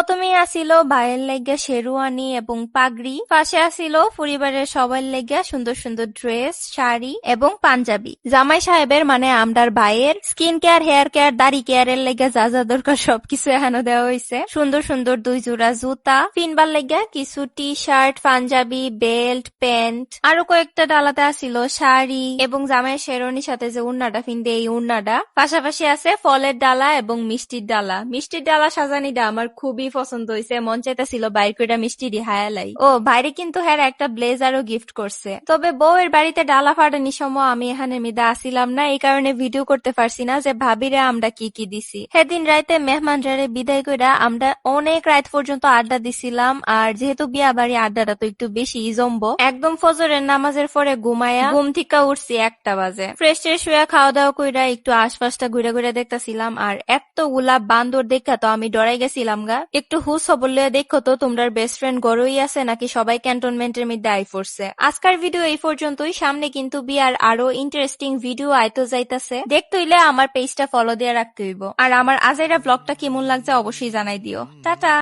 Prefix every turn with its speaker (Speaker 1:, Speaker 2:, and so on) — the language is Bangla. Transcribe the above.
Speaker 1: প্রথমেই আসিল ভাইয়ের লাইগা শেরওয়ানি এবং পাগড়ি, পাশে আসিল পরিবারের সবার লাইগা সুন্দর সুন্দর ড্রেস, শাড়ি এবং পাঞ্জাবি। জামাই সাহেবের মানে আমরার ভাইয়ের স্কিন কেয়ার, হেয়ার কেয়ার, দাড়ি কেয়ারের লাইগা যা যা দরকার সবকিছু এখানে দেওয়া হয়েছে। সুন্দর সুন্দর 2 জোড়া জুতা, পিনবার লাইগা কিছু টি শার্ট, পাঞ্জাবি, বেল্ট, প্যান্ট, আরো কয়েকটা ডালাতে আসিল শাড়ি এবং জামাইয়ের শেরওয়ানির সাথে যে উন্নাটা ফিনদে এই উন্নাটা। পাশাপাশি আছে ফলের ডালা এবং মিষ্টির ডালা। মিষ্টির ডালা সাজানিটা আমার খুবই পছন্দ হয়েছে, মন চাইতেছিল বাইর করে মিষ্টি দি হায়ালাই। ও ভাইরে কিন্তু হ্যাঁ একটা ব্লেজারও গিফট করছে। তবে বউয়ের বাড়িতে ডালা ফাটানি সময় আমি এখানে মিদা আসিলাম না, এই কারণে ভিডিও করতে পারছি না যে ভাবিরে আমরা কি কি দিছি। সেদিন রাইতে মেহমানরারে বিদায় কইরা আমরা অনেক রাত পর্যন্ত আড্ডা দিছিলাম। আর যেহেতু বিয়া বাড়ি আড্ডাটা তো একটু বেশি জমবো, একদম ফজরের নামাজের পরে ঘুমায়া ঘুম থেকে উঠছি 1টা বাজে। ফ্রেশ ট্রেশ হইয়া খাওয়া দাওয়া কইরা একটু আশপাশটা ঘুরে ঘুরে দেখতেছিলাম। আর এতগুলা বান্দর দেখা তো আমি ডরাই গেছিলাম গা। একটু হুস বললে দেখো তো তোমরার বেস্ট ফ্রেন্ড গড়ই আছে নাকি সবাই ক্যান্টনমেন্টের মধ্যে আই পড়ছে। আজকের ভিডিও এই পর্যন্তই, সামনে কিন্তু বিয়ার আরো ইন্টারেস্টিং ভিডিও আইতো যাইতাছে। দেখতে হইলে আমার পেজটা ফলো দিয়ে রাখতে হইব। আর আমার আজাইরা ব্লগটা কেমন লাগছে অবশ্যই জানাই দিও। টাটা।